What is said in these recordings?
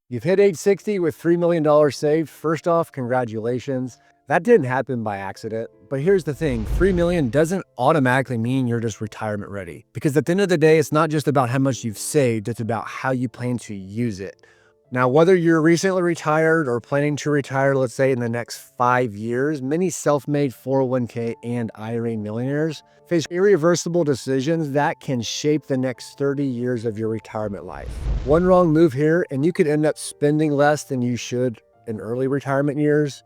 You've hit age 60 with $3 million saved. First off, congratulations. That didn't happen by accident. But here's the thing, 3 million doesn't automatically mean you're just retirement ready. Because at the end of the day, it's not just about how much you've saved, it's about how you plan to use it. Now, whether you're recently retired or planning to retire, let's say in the next 5 years, many self-made 401k and IRA millionaires face irreversible decisions that can shape the next 30 years of your retirement life. One wrong move here, and you could end up spending less than you should in early retirement years,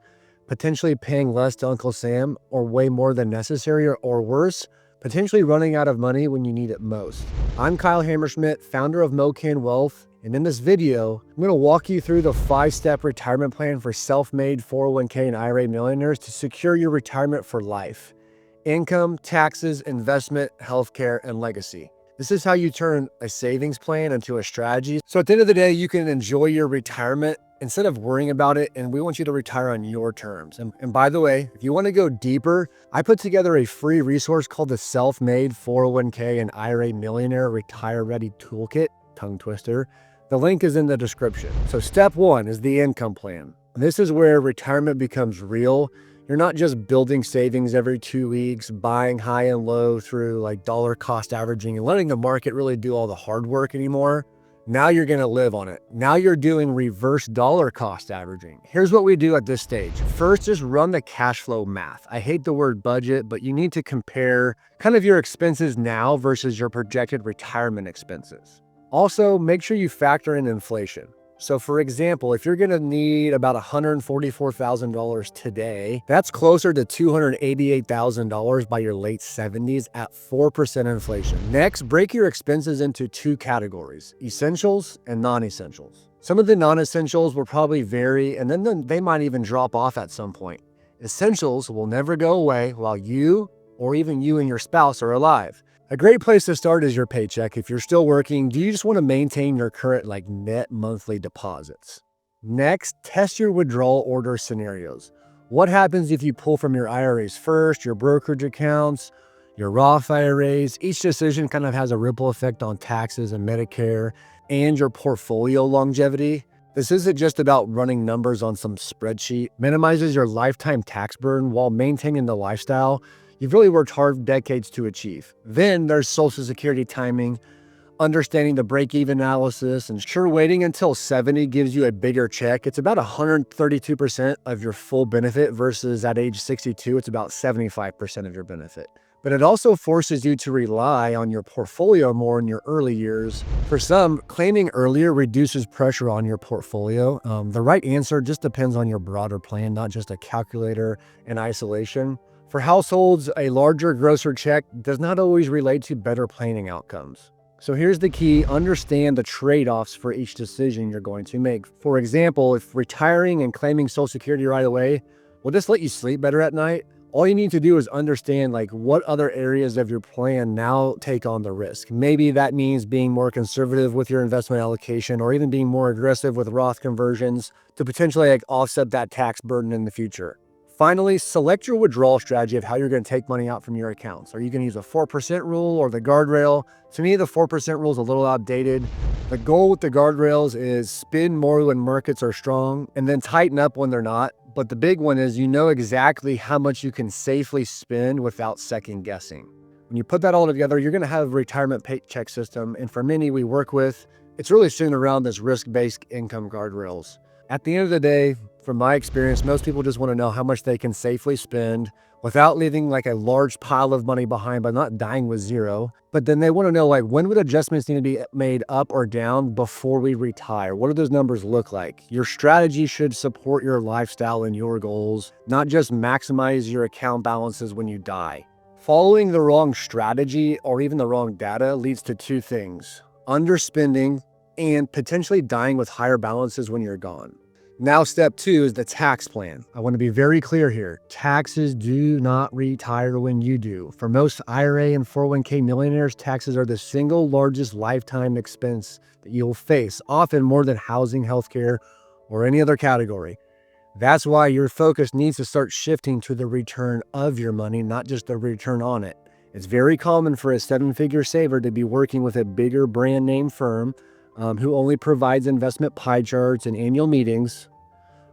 potentially paying less to Uncle Sam, or way more than necessary, or worse, potentially running out of money when you need it most. I'm Kyle Hammerschmidt, founder of MoCan Wealth, and in this video, I'm going to walk you through the 5-step retirement plan for self-made 401k and IRA millionaires to secure your retirement for life. Income, taxes, investment, healthcare, and legacy. This is how you turn a savings plan into a strategy. So at the end of the day, you can enjoy your retirement instead of worrying about it, and we want you to retire on your terms. And by the way, if you want to go deeper, I put together a free resource called the Self-Made 401k and IRA Millionaire Retire Ready Toolkit, tongue twister. The link is in the description. So step 1 is the income plan. This is where retirement becomes real. You're not just building savings every 2 weeks, buying high and low through like dollar cost averaging and letting the market really do all the hard work anymore. Now you're going to live on it. Now you're doing reverse dollar cost averaging. Here's what we do at this stage. First, just run the cash flow math. I hate the word budget, but you need to compare kind of your expenses now versus your projected retirement expenses. Also, make sure you factor in inflation. So for example, if you're going to need about $144,000 today, that's closer to $288,000 by your late 70s at 4% inflation. Next, break your expenses into 2 categories, essentials and non-essentials. Some of the non-essentials will probably vary, and then they might even drop off at some point. Essentials will never go away while you, or even you and your spouse, are alive. A great place to start is your paycheck. If you're still working, do you just want to maintain your current net monthly deposits? Next, test your withdrawal order scenarios. What happens if you pull from your IRAs first, your brokerage accounts, your Roth IRAs? Each decision kind of has a ripple effect on taxes and Medicare and your portfolio longevity. This isn't just about running numbers on some spreadsheet. Minimizes your lifetime tax burden while maintaining the lifestyle you've really worked hard decades to achieve. Then there's Social Security timing, understanding the break-even analysis, and sure, waiting until 70 gives you a bigger check. It's about 132% of your full benefit versus at age 62, it's about 75% of your benefit. But it also forces you to rely on your portfolio more in your early years. For some, claiming earlier reduces pressure on your portfolio. The right answer just depends on your broader plan, not just a calculator in isolation. For households, a larger grosser check does not always relate to better planning outcomes. So here's the key, understand the trade-offs for each decision you're going to make. For example, if retiring and claiming Social Security right away will just let you sleep better at night, all you need to do is understand what other areas of your plan now take on the risk. Maybe that means being more conservative with your investment allocation or even being more aggressive with Roth conversions to potentially offset that tax burden in the future. Finally, select your withdrawal strategy of how you're going to take money out from your accounts. Are you going to use a 4% rule or the guardrail? To me, the 4% rule is a little outdated. The goal with the guardrails is spend more when markets are strong and then tighten up when they're not. But the big one is you know exactly how much you can safely spend without second guessing. When you put that all together, you're going to have a retirement paycheck system. And for many we work with, it's really centered around this risk-based income guardrails. At the end of the day, from my experience, most people just want to know how much they can safely spend without leaving a large pile of money behind, but not dying with zero. But then they want to know when would adjustments need to be made up or down before we retire? What do those numbers look like? Your strategy should support your lifestyle and your goals, not just maximize your account balances when you die. Following the wrong strategy or even the wrong data leads to 2 things: underspending and potentially dying with higher balances when you're gone. Now, step 2 is the tax plan. I want to be very clear here. Taxes do not retire when you do. For most IRA and 401k millionaires, taxes are the single largest lifetime expense that you'll face, often more than housing, healthcare, or any other category. That's why your focus needs to start shifting to the return of your money, not just the return on it. It's very common for a 7-figure saver to be working with a bigger brand name firm, who only provides investment pie charts and annual meetings.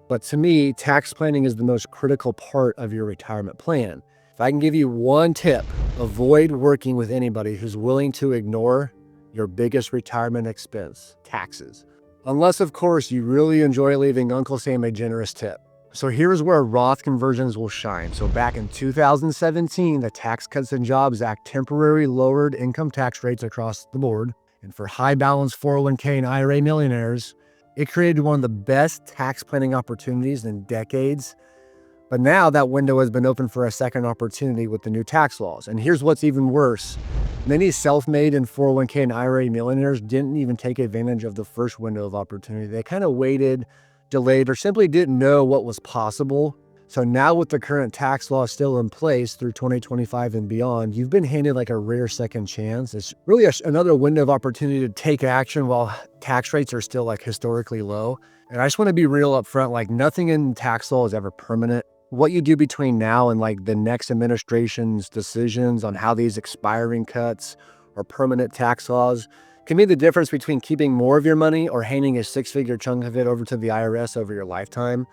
But to me, tax planning is the most critical part of your retirement plan. If I can give you one tip, avoid working with anybody who's willing to ignore your biggest retirement expense, taxes. Unless, of course, you really enjoy leaving Uncle Sam a generous tip. So here's where Roth conversions will shine. So back in 2017, the Tax Cuts and Jobs Act temporarily lowered income tax rates across the board. And for high balance 401k and IRA millionaires, it created one of the best tax planning opportunities in decades. But now that window has been open for a second opportunity with the new tax laws. And here's what's even worse. Many self-made and 401k and IRA millionaires didn't even take advantage of the first window of opportunity. They kind of waited, delayed, or simply didn't know what was possible. So now with the current tax law still in place through 2025 and beyond, you've been handed like a rare second chance. It's really another window of opportunity to take action while tax rates are still like historically low. And I just want to be real up front, like nothing in tax law is ever permanent. What you do between now and like the next administration's decisions on how these expiring cuts or permanent tax laws can be the difference between keeping more of your money or handing a six-figure chunk of it over to the IRS over your lifetime.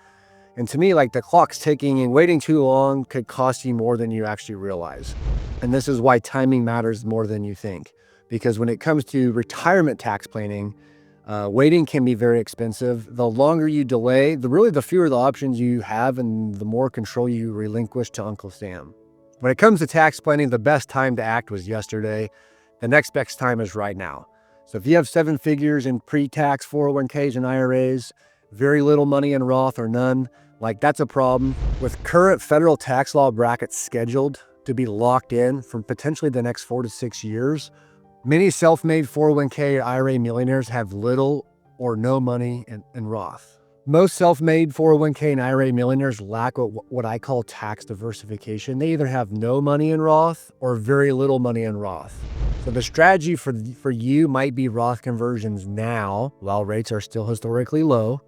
And to me, like the clock's ticking and waiting too long could cost you more than you actually realize. And this is why timing matters more than you think. Because when it comes to retirement tax planning, waiting can be very expensive. The longer you delay, the fewer the options you have and the more control you relinquish to Uncle Sam. When it comes to tax planning, the best time to act was yesterday. The next best time is right now. So if you have 7 figures in pre-tax 401ks and IRAs, very little money in Roth or none, like that's a problem. With current federal tax law brackets scheduled to be locked in for potentially the next 4 to 6 years, many self-made 401k or IRA millionaires have little or no money in Roth. Most self-made 401k and IRA millionaires lack what I call tax diversification. They either have no money in Roth or very little money in Roth. So the strategy for you might be Roth conversions now, while rates are still historically low.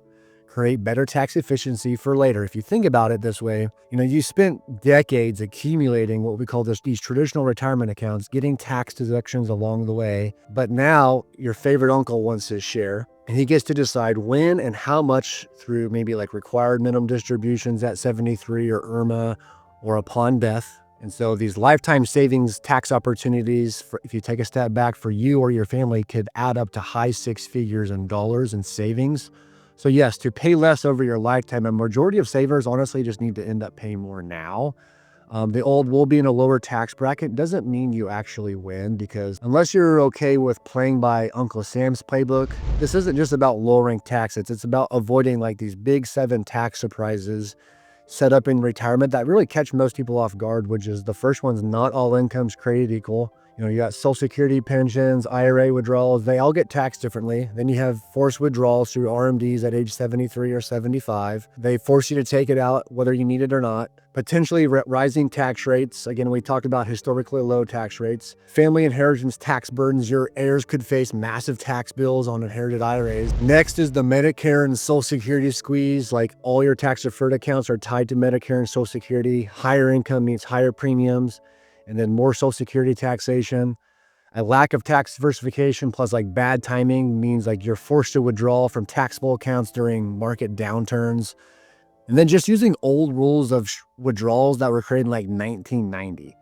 Create better tax efficiency for later. If you think about it this way, you spent decades accumulating what we call these traditional retirement accounts, getting tax deductions along the way. But now your favorite uncle wants his share, and he gets to decide when and how much through maybe like required minimum distributions at 73 or IRMA or upon death. And so these lifetime savings tax opportunities, if you take a step back for you or your family, could add up to high 6 figures in dollars in savings. So yes, to pay less over your lifetime, a majority of savers honestly just need to end up paying more now. The old will be in a lower tax bracket doesn't mean you actually win, because unless you're okay with playing by Uncle Sam's playbook, this isn't just about lowering taxes. It's about avoiding like these big 7 tax surprises set up in retirement that really catch most people off guard, which is the first one's not all incomes created equal. You got Social Security, pensions, IRA withdrawals, they all get taxed differently. Then you have forced withdrawals through RMDs at age 73 or 75. They force you to take it out whether you need it or not. Potentially rising tax rates. Again, we talked about historically low tax rates. Family inheritance tax burdens. Your heirs could face massive tax bills on inherited IRAs. Next is the Medicare and Social Security squeeze. Like all your tax deferred accounts are tied to Medicare and Social Security. Higher income means higher premiums, and then more Social Security taxation. A lack of tax diversification plus like bad timing means like you're forced to withdraw from taxable accounts during market downturns. And then just using old rules of withdrawals that were created in like 1990.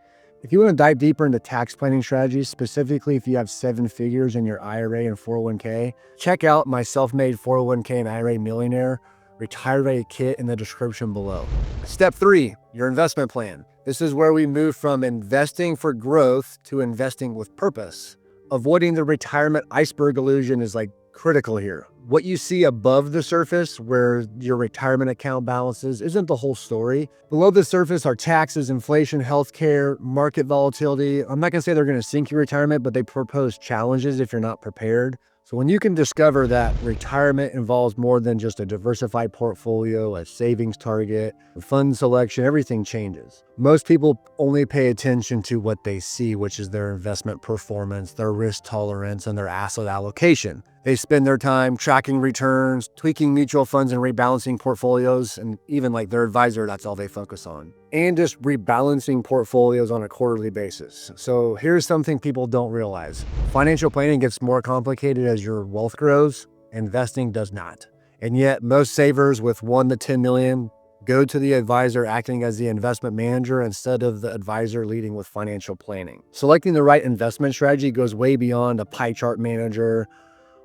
If you want to dive deeper into tax planning strategies, specifically if you have 7 figures in your IRA and 401k, check out my self-made 401k and IRA millionaire retire ready kit in the description below. Step 3, your investment plan. This is where we move from investing for growth to investing with purpose. Avoiding the retirement iceberg illusion is like critical here. What you see above the surface, where your retirement account balances, isn't the whole story. Below the surface are taxes, inflation, healthcare, market volatility. I'm not gonna say they're gonna sink your retirement, but they propose challenges if you're not prepared. So when you can discover that retirement involves more than just a diversified portfolio, a savings target, fund selection, everything changes. Most people only pay attention to what they see, which is their investment performance, their risk tolerance, and their asset allocation. They spend their time tracking returns, tweaking mutual funds, and rebalancing portfolios. And even like their advisor, that's all they focus on. And just rebalancing portfolios on a quarterly basis. So here's something people don't realize. Financial planning gets more complicated as your wealth grows. Investing does not. And yet most savers with 1 to 10 million go to the advisor acting as the investment manager instead of the advisor leading with financial planning. Selecting the right investment strategy goes way beyond a pie chart manager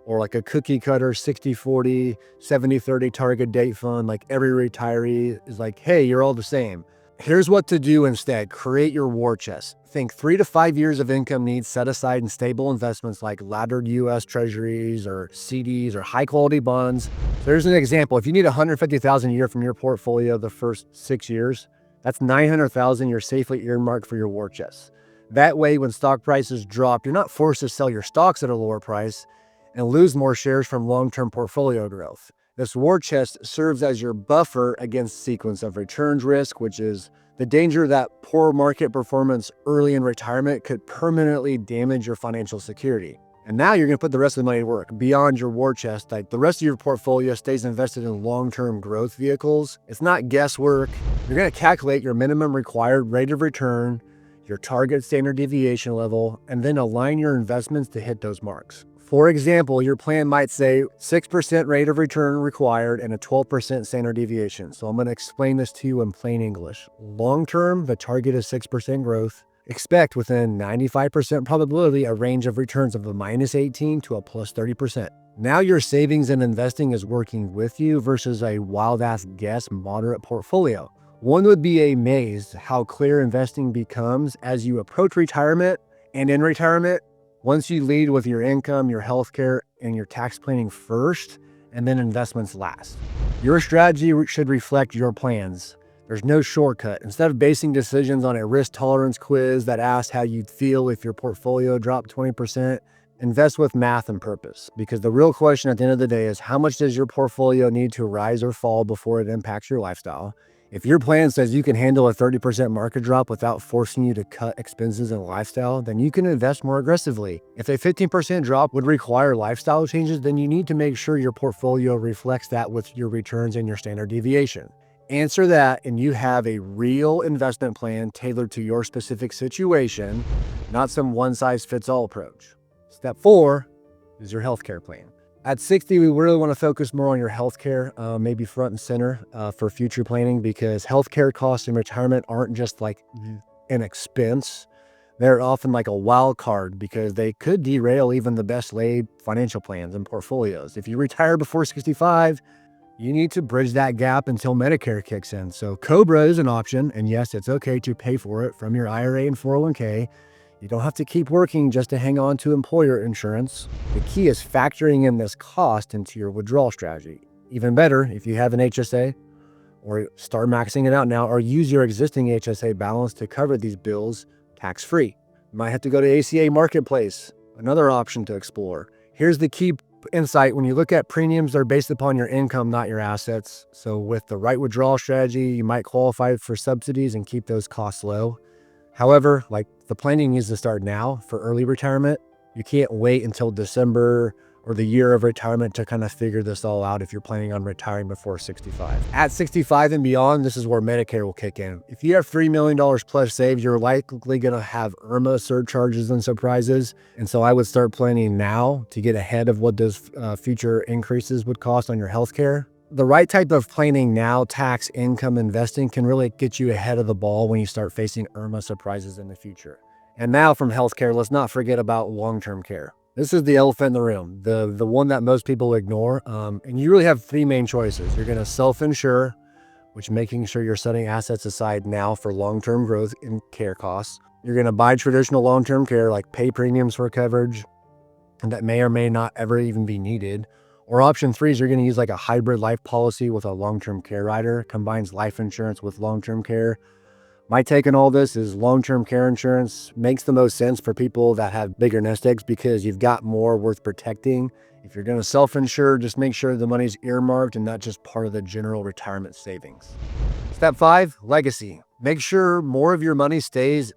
or like a cookie cutter 60-40, 70-30 target date fund. Like every retiree is like, hey, you're all the same. Here's what to do instead. Create your war chest. Think 3 to 5 years of income needs set aside in stable investments like laddered US treasuries or CDs or high quality bonds. So there's an example. If you need $150,000 a year from your portfolio the first 6 years, that's $900,000 you're safely earmarked for your war chest. That way, when stock prices drop, you're not forced to sell your stocks at a lower price and lose more shares from long-term portfolio growth. This war chest serves as your buffer against sequence of returns risk, which is the danger that poor market performance early in retirement could permanently damage your financial security. And now you're going to put the rest of the money to work beyond your war chest. Like the rest of your portfolio stays invested in long-term growth vehicles. It's not guesswork. You're going to calculate your minimum required rate of return, your target standard deviation level, and then align your investments to hit those marks. For example, your plan might say 6% rate of return required and a 12% standard deviation. So I'm going to explain this to you in plain English. Long term, the target is 6% growth. Expect within 95% probability a range of returns of a -18 to a +30%. Now your savings and investing is working with you versus a wild-ass guess moderate portfolio. One would be amazed how clear investing becomes as you approach retirement and in retirement. Once you lead with your income, your healthcare, and your tax planning first, and then investments last. Your strategy should reflect your plans. There's no shortcut. Instead of basing decisions on a risk tolerance quiz that asks how you'd feel if your portfolio dropped 20%, invest with math and purpose. Because the real question at the end of the day is how much does your portfolio need to rise or fall before it impacts your lifestyle? If your plan says you can handle a 30% market drop without forcing you to cut expenses and lifestyle, then you can invest more aggressively. If a 15% drop would require lifestyle changes, then you need to make sure your portfolio reflects that with your returns and your standard deviation. Answer that and you have a real investment plan tailored to your specific situation, not some one-size-fits-all approach. Step 4 is your healthcare plan. At 60, we really want to focus more on your healthcare, maybe front and center for future planning, because healthcare costs in retirement aren't just like an expense. They're often like a wild card because they could derail even the best laid financial plans and portfolios. If you retire before 65, you need to bridge that gap until Medicare kicks in. So COBRA is an option, and yes, it's okay to pay for it from your IRA and 401k. You don't have to keep working just to hang on to employer insurance. The key is factoring in this cost into your withdrawal strategy. Even better, if you have an HSA, or start maxing it out now, or use your existing HSA balance to cover these bills tax-free. You might have to go to ACA Marketplace, another option to explore. Here's the key insight. When you look at premiums, they're based upon your income, not your assets. So with the right withdrawal strategy, you might qualify for subsidies and keep those costs low. However, like the planning needs to start now for early retirement. You can't wait until December or the year of retirement to kind of figure this all out if you're planning on retiring before 65. At 65 and beyond, this is where Medicare will kick in. If you have $3 million plus saved, you're likely going to have IRMA surcharges and surprises. And so I would start planning now to get ahead of what those future increases would cost on your healthcare. The right type of planning now, tax, income, investing, can really get you ahead of the ball when you start facing IRMA surprises in the future. And now from healthcare, let's not forget about long-term care. This is the elephant in the room, the one that most people ignore. And you really have 3 main choices. You're going to self-insure, which making sure you're setting assets aside now for long-term growth in care costs. You're going to buy traditional long-term care, like pay premiums for coverage, and that may or may not ever even be needed. Or option 3 is you're going to use like a hybrid life policy with a long-term care rider, combines life insurance with long-term care. My take on all this is long-term care insurance makes the most sense for people that have bigger nest eggs because you've got more worth protecting. If you're going to self-insure, just make sure the money's earmarked and not just part of the general retirement savings. Step 5, legacy. Make sure more of your money stays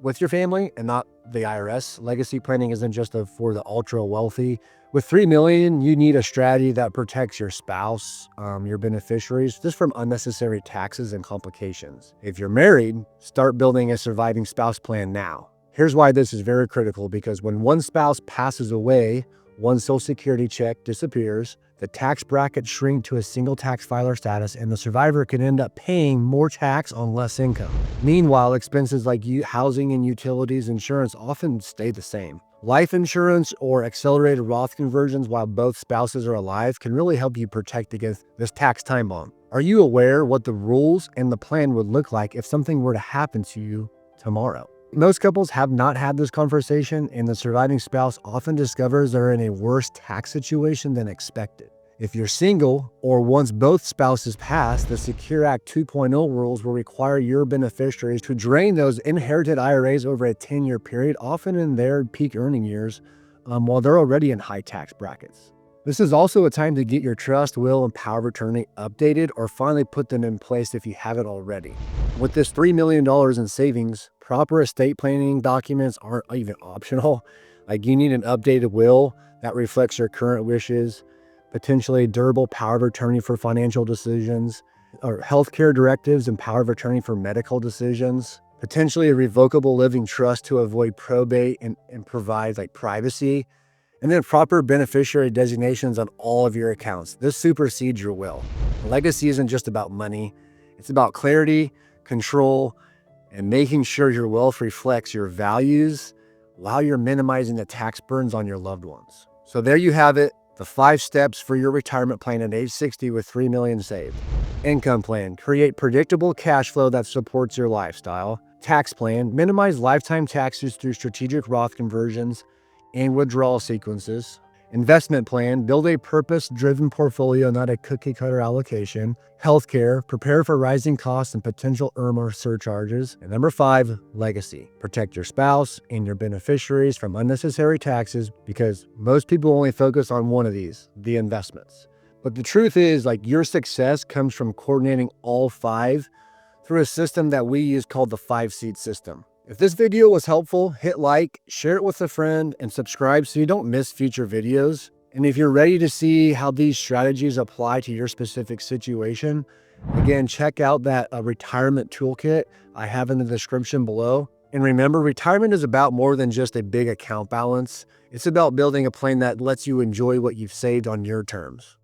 with your family and not the IRS. Legacy planning isn't just for the ultra wealthy. With $3 million, you need a strategy that protects your spouse, your beneficiaries, just from unnecessary taxes and complications. If you're married, start building a surviving spouse plan now. Here's why this is very critical, because when one spouse passes away, one Social Security check disappears, the tax brackets shrink to a single tax filer status, and the survivor can end up paying more tax on less income. Meanwhile, expenses like housing and utilities, insurance often stay the same. Life insurance or accelerated Roth conversions while both spouses are alive can really help you protect against this tax time bomb. Are you aware what the rules and the plan would look like if something were to happen to you tomorrow? Most couples have not had this conversation, and the surviving spouse often discovers they're in a worse tax situation than expected. If you're single, or once both spouses pass, the Secure Act 2.0 rules will require your beneficiaries to drain those inherited IRAs over a 10-year period, often in their peak earning years, while they're already in high tax brackets. This is also a time to get your trust, will, and power of attorney updated, or finally put them in place if you haven't already. With this $3 million in savings, proper estate planning documents aren't even optional. Like, you need an updated will that reflects your current wishes, potentially durable power of attorney for financial decisions, or healthcare directives and power of attorney for medical decisions, potentially a revocable living trust to avoid probate and provide privacy, and then proper beneficiary designations on all of your accounts. This supersedes your will. Legacy isn't just about money. It's about clarity, control, and making sure your wealth reflects your values while you're minimizing the tax burdens on your loved ones. So there you have it, the 5 steps for your retirement plan at age 60 with $3 million saved. Income plan: create predictable cash flow that supports your lifestyle. Tax plan: minimize lifetime taxes through strategic Roth conversions and withdrawal sequences. Investment plan: build a purpose-driven portfolio, not a cookie-cutter allocation. Healthcare: prepare for rising costs and potential IRMA surcharges. And number 5, legacy: protect your spouse and your beneficiaries from unnecessary taxes, because most people only focus on one of these, the investments. But the truth is, your success comes from coordinating all 5 through a system that we use called the 5-seed system. If this video was helpful, hit like, share it with a friend, and subscribe so you don't miss future videos. And if you're ready to see how these strategies apply to your specific situation, again, check out that retirement toolkit I have in the description below. And remember, retirement is about more than just a big account balance. It's about building a plan that lets you enjoy what you've saved on your terms.